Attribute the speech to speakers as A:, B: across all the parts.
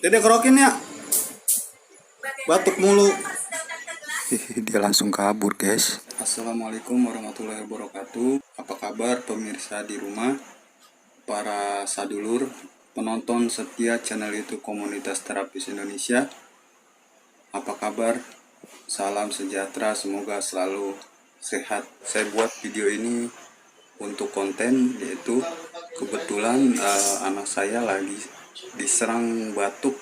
A: Dede kerokin ya. Batuk mulu.
B: Dia langsung kabur, guys.
A: Assalamualaikum warahmatullahi wabarakatuh. Apa kabar pemirsa di rumah, para sadulur, penonton setia channel YouTube Komunitas Terapis Indonesia? Apa kabar? Salam sejahtera, semoga selalu sehat. Saya buat video ini untuk konten, yaitu kebetulan anak saya lagi diserang batuk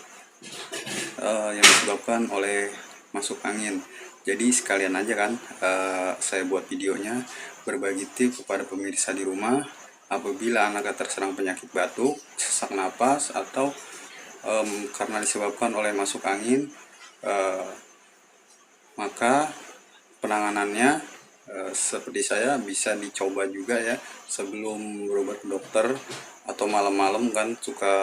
A: yang disebabkan oleh masuk angin. Jadi sekalian aja kan saya buat videonya, berbagi tips kepada pemirsa di rumah apabila anaknya terserang penyakit batuk, sesak napas, atau karena disebabkan oleh masuk angin, maka penanganannya seperti saya bisa dicoba juga ya, sebelum berobat ke dokter atau malam-malam kan suka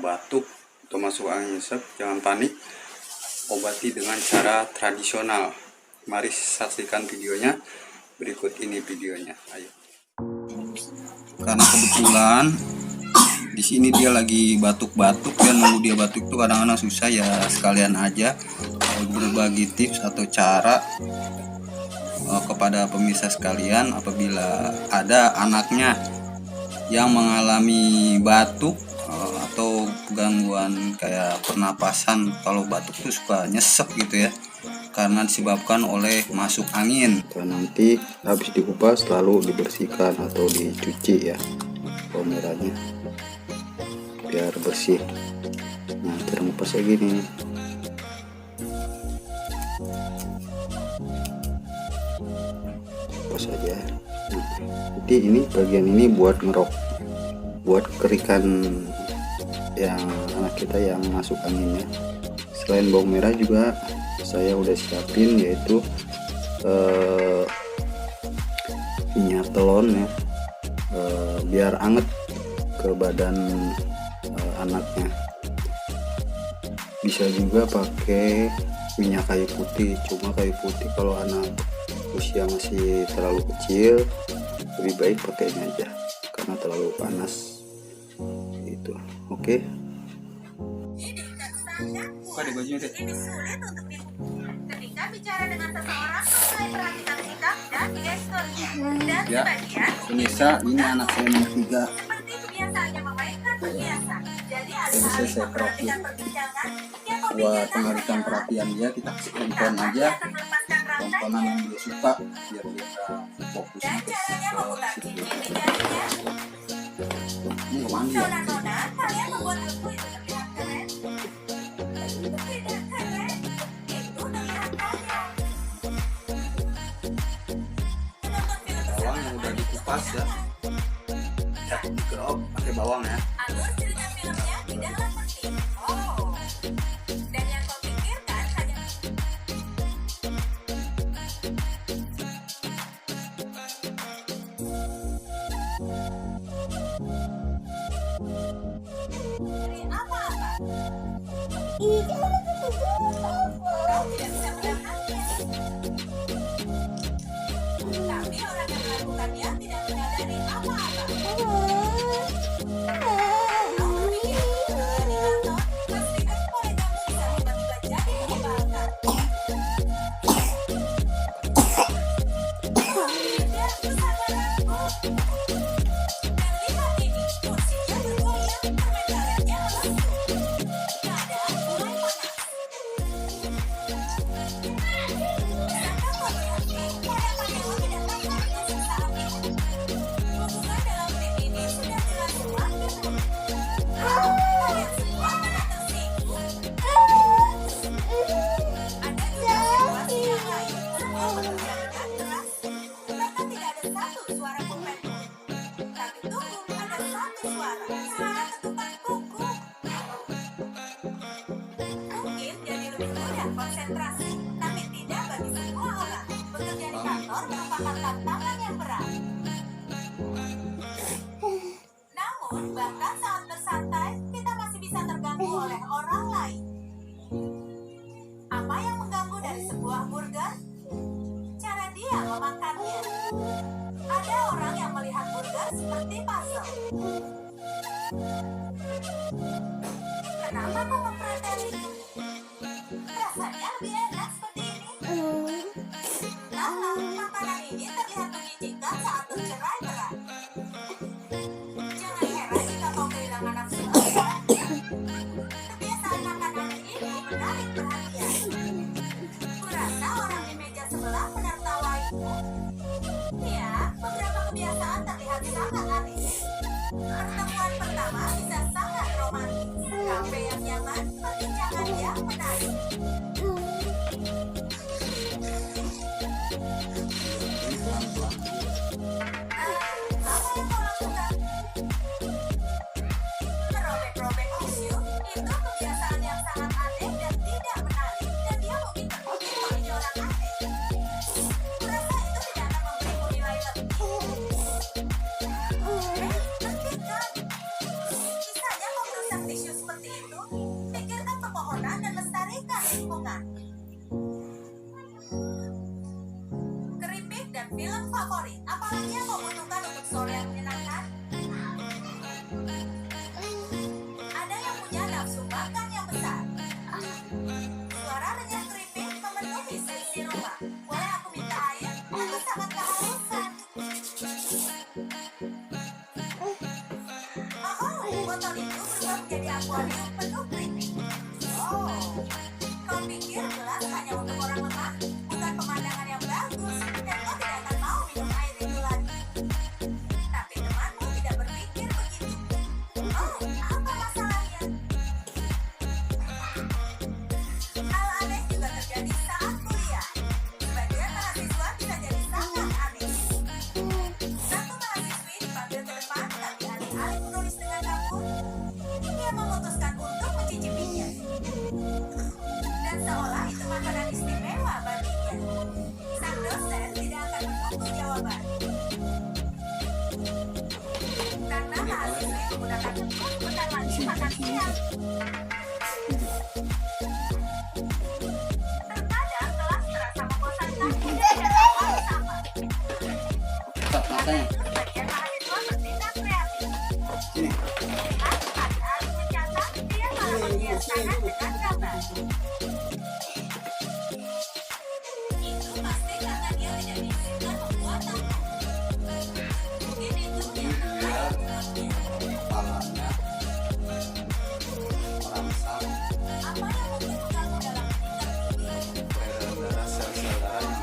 A: batuk atau masuk angin nyesek. Jangan panik, obati dengan cara tradisional. Mari saksikan videonya. Berikut ini videonya, ayo. Karena kebetulan di sini dia lagi batuk-batuk, dan nunggu dia batuk itu kadang-kadang susah ya, sekalian aja berbagi tips atau cara kepada pemirsa sekalian apabila ada anaknya yang mengalami batuk atau gangguan kayak pernapasan. Kalau batuk tuh suka nyesek gitu ya, karena disebabkan oleh masuk angin.
B: Dan nanti habis dikupas lalu dibersihkan atau dicuci ya bawang merahnya biar bersih. Nah, cara ngupasnya gini. Kupas aja. Nah, nanti ini bagian ini buat ngerok, buat kerikan yang anak kita yang masuk anginnya. Selain bawang merah juga saya udah siapin, yaitu minyak telon ya, biar anget ke badan anaknya. Bisa juga pakai minyak kayu putih, cuma kayu putih kalau anak usia masih terlalu kecil lebih baik pakainya aja karena terlalu panas itu. Oke.
A: Ada bajunya deh.
C: Ini sulit untuk ketika bicara dengan seseorang mengenai perhatian sikap dan gesturnya. Dan
A: Ya,
C: sebagian
A: pemirsa, ini anak saya nomor 3.
C: seperti kebiasaannya memainkan perhiasan. Jadi
A: Jadi
C: alih-alih
A: saya
C: memperhatikan
A: kerokin.
C: perbincangan, dia
A: Buat
C: memikirkan
A: pengalihkan perhatian dia, kita kasih tonton aja
C: akan melepaskan
A: tontonan
C: rantainya
A: yang dia suka biar dia fokus
C: dan
A: untuk
C: caranya memutar
A: situ.
C: cincin di jarinya.
A: Ini nggak mandi ya?
C: Nona-nona, kalian membuat aku itu terlihat keren. Tidak keren, itu terlihat kaya. Menonton film
A: Bawang yang udah dikupas ya, dikerok pakai bawang ya.
C: alur cerita filmnya tidaklah penting. Oh, dan yang kau pikirkan hanya dari apa-apa. Kau tidak bisa melakukannya. Tapi orang yang melakukannya tidak menyadari apa-apa. Kau berpikir ketika di kantor, pastikan kolega bisa tiba-tiba jadi menyebalkan. Tidak kesabaranku. Dan lihat ini, kursinya bergoyang, permen karetnya lesu. Keadaan mulai panas. Bisakah kau mengerti korea panelo tidak tertarik dengan saat ini? Hubungan dalam tim ini sudah jelas semakin buruk. Kalian semua pada tersinggung. Ada juga situasi yang lain, semua bekerja dengan keras, bahkan tidak ada satu suara pemain pun. Tapi tunggu, ada satu suara ketukan kuku. Mungkin jadi lebih mudah konsentrasi, tapi tidak bagi semua orang. Bekerja di kantor merupakan tantangan yang berat. Namun, bahkan saat bersantai, kita masih bisa terganggu oleh orang lain. Apa yang mengganggu dari sebuah burger? Cara dia memakannya. Ada orang yang melihat burger seperti puzzle. Kenapa kau memperhatikan sangat aneh. Pertemuan pertama bisa sangat romantis. Kafe yang nyaman, perbincangan yang menarik. Apa yang kau lakukan? Merobek-robek tisu itu kebiasaan yang sangat aneh dan tidak menarik, dan dia mungkin terpikir kalau ini orang aneh. Kurasa itu tidak akan memberimu nilai lebih. Hentikan. Bisanya kau merusak tisu seperti itu? Pikirkan pepohonan dan lestarikan lingkungan. Keripik dan film favorit. Apalagi yang kau butuhkan untuk sore yang menyenangkan? Ada yang punya nafsu makan yang besar. Suara renyah keripik memenuhi seisi rumah. Boleh aku minta air? Aku sangat kehausan. Botol itu berubah menjadi akuarium penuh keripik. Kau pikir gelas hanya untuk orang lemah? Bukan pemandangan yang bagus, dan kau tidak akan mau minum air itu lagi. Tapi temanmu tidak berpikir begitu. Apa masalahnya? Hal aneh juga terjadi saat kuliah. Sebagian mahasiswa bisa jadi sangat aneh. Satu mahasiswi dipanggil ke depan, tapi alih-alih menulis dengan dapur, dia memutuskan untuk mencicipinya. Dan seolah itu makanan istimewa baginya. Sang dosen tidak akan menunggu jawaban. Karena mahasiswi menggunakan tepung bukan lagi makan siang. Terkadang kelas terasa membosankan dan hal sama. Karena itu sebagian mahasiswa bertindak kreatif.
A: Sini.
C: Alih-alih mencatat, dia malah menghiaskannya dengan gambar. Itu pasti karena dia tidak diizinkan membuat tato. Mungkin itu yang terbaik untuknya.
A: Kepalanya merangsang
C: Apa yang mungkin mengganggu dalam meningkat ini?
A: peredaran darah sel-sel darah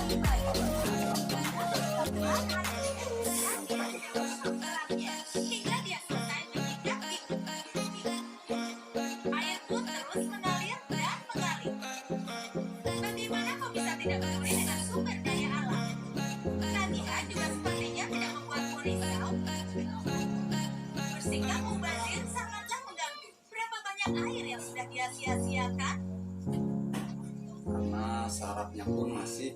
A: yang ada di kepalanya
C: Hingga dia selesai menyikat itu. Air pun terus mengalir dan mengalir. Bagaimana kau bisa tidak peduli dengan sumber daya alam? Tagihan juga sepertinya tidak membuatmu risau. Bersikap mubazir sangatlah mengganggu. Berapa banyak air yang sudah dia sia-siakan?
A: karena sarafnya pun masih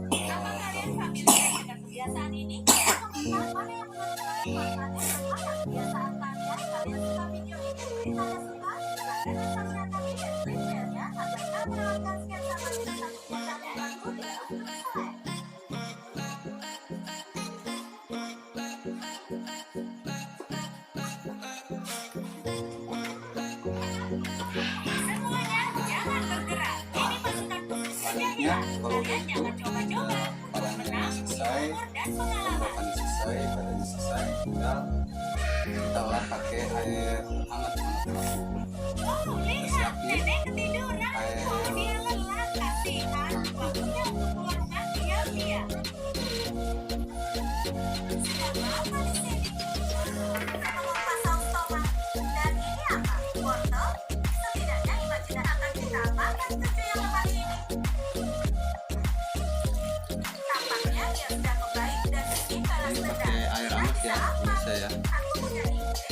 C: Apa kalian familiar dengan kebiasaan ini? Komentar mana yang menurut kalian manfaatnya dan mana kebiasaan kalian? Kalian suka video ini? Beri tanda suka, silahkan dan saluran kami dan klik belnya agar kita menawarkan sketsa bagi satu kebiasaan yang baru di YouTube Select. Semuanya jangan bergerak. Ini pasukan khusus
A: Selanjutnya,
C: penyanyi.
A: kalau
C: Kalian
A: begitu,
C: jangan coba-coba.
A: kepalanya selesai,
C: Umur dan pengalaman.
A: tenggorokannya selesai, badannya selesai, tinggal kita lap pakai air hangat.
C: Lihat, nenek ketiduran.
A: Air
C: Dia lelah, kasihan. Waktunya untuk keluar rumah diam-diam. Sedang apa di sini? Mengopas saus tomat. Dan ini apa? Wortel? Setidaknya imajinasi akan kita makan cucu yang lemah ini. Tampaknya dia sudah membaik dan ingin balas
A: Ini
C: dendam.
A: pakai air hangat ya, bisa ya.
C: Aku punya ide.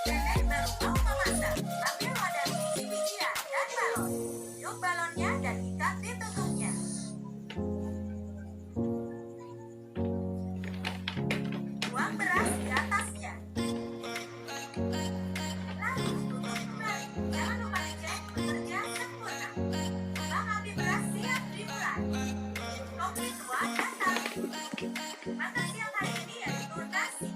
C: Nenek baru mau memasak. Ambil wadah biji-bijian dan balon. Tiup balonnya dan ikat di tutupnya. Tuang beras di atasnya. Lalu tutup kembali. Jangan lupa dicek bekerja sempurna. Bang api beras siap dimulai. Kopi tua datang. Makan siang hari ini yaitu nasi.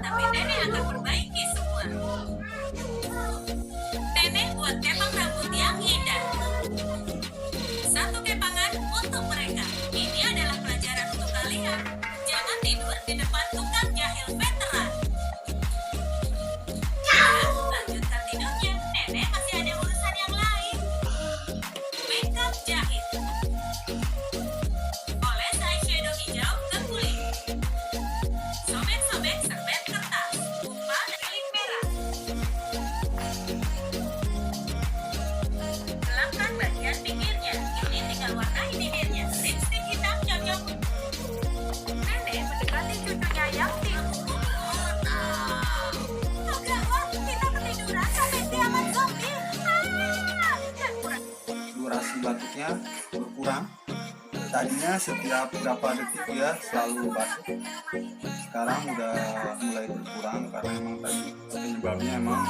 C: tapi nenek akan perbaiki semua. Nenek buat kepang rambut yang indah. Satu kepangan untuk mereka. Ini adalah pelajaran untuk kalian. Jangan tidur di depan tukang jahil veteran. Lanjutkan tidurnya. Nenek masih ada urusan yang lain. Makeup jahit. Oles eyeshadow hijau ke kulit. Sobek-sobek serbet kertas. Upah dan lip merah. Gelapkan bagian pinggirnya. Ini tinggal warnai bibirnya. Lipstick hitam cocok. Nenek mendekati cucunya yang tidur. Oh gawat, kita ketiduran sampai diaman zombie. Dan kurang.
A: Durasi batuknya berkurang. Tadinya setiap berapa detik dia selalu batuk. Sekarang udah mulai berkurang karena emang tadi penyebabnya emang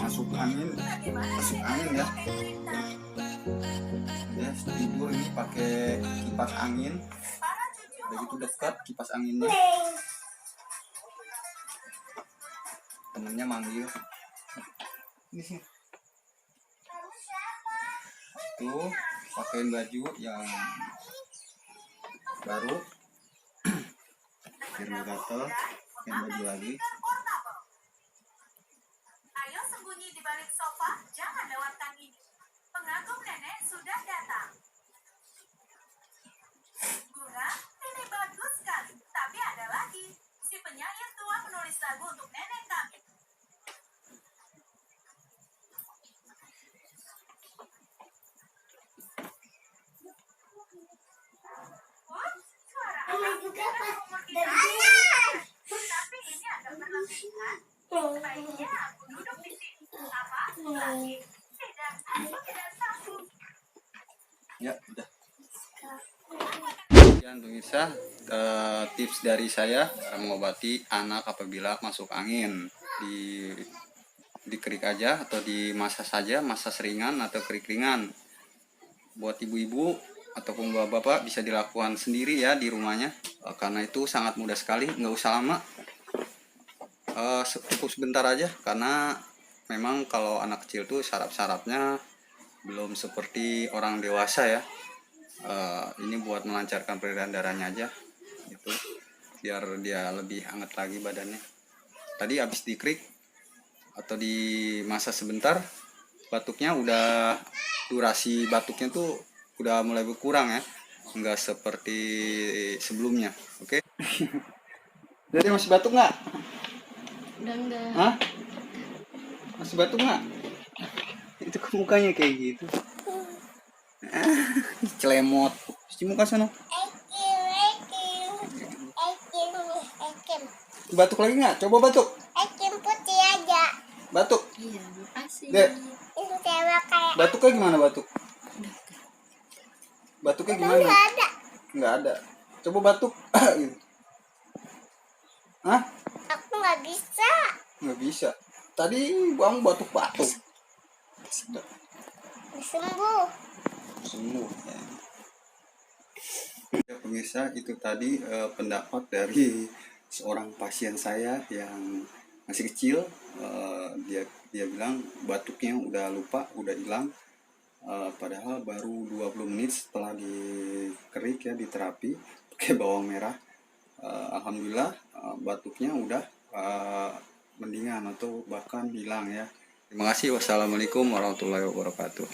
A: masuk angin ya. Dia tidur ini pakai kipas angin. Begitu dekat kipas anginnya. Temennya manggil. Ini sih. Tuh, pakein baju yang baru. Biar nggak gatel, pakein baju lagi.
C: Ayo sembunyi di balik sofa, jangan lewatkan ini. Pengagum nenek sudah datang. Bunga, ini bagus sekali. Tapi ada lagi. Si penyair tua menulis lagu untuk nenek kami. Suara anak juga umur kita. Tapi ini agak berlebihan. Sebaiknya aku duduk di sini. Apa? Lagi? Tidak, aku tidak sanggup.
A: Ya, udah. Sekian pemirsa, tips dari saya cara mengobati anak apabila masuk angin. Di kerik aja atau dimasas saja, masas ringan atau kerik ringan. Buat ibu-ibu ataupun bapak-bapak bisa dilakukan sendiri ya di rumahnya, karena itu sangat mudah sekali, nggak usah lama, cukup sebentar aja, karena memang kalau anak kecil tuh saraf-sarafnya belum seperti orang dewasa ya. Ini buat melancarkan peredaran darahnya aja gitu, biar dia lebih hangat lagi badannya. Tadi habis dikrik atau dimasak sebentar, batuknya udah, durasi batuknya tuh udah mulai berkurang ya, nggak seperti sebelumnya. Oke. Jadi masih batuk nggak?
D: Udah enggak.
A: Hah? Masih batuk nggak? Itu ke mukanya kayak gitu. Celemot. Cuci muka sana. Batuk lagi nggak? Coba batuk.
C: Putih aja.
A: Batuk.
D: Iya, makasih.
A: Dek,
C: Itu cewek kayak
A: batuknya gimana batuk? Batuknya gimana?
C: ada.
A: Nggak ada. Coba batuk. Gitu. Hah?
C: Aku nggak bisa.
A: Nggak bisa. Tadi kamu batuk-batuk.
C: Sembuh.
A: Sembuh ya. Ya pemirsa, itu tadi pendapat dari seorang pasien saya yang masih kecil. Dia bilang batuknya udah lupa, udah hilang. Padahal baru 20 menit setelah dikerik ya, diterapi pakai bawang merah. Alhamdulillah batuknya udah mendingan atau bahkan hilang ya. Terima kasih. Wassalamualaikum warahmatullahi wabarakatuh.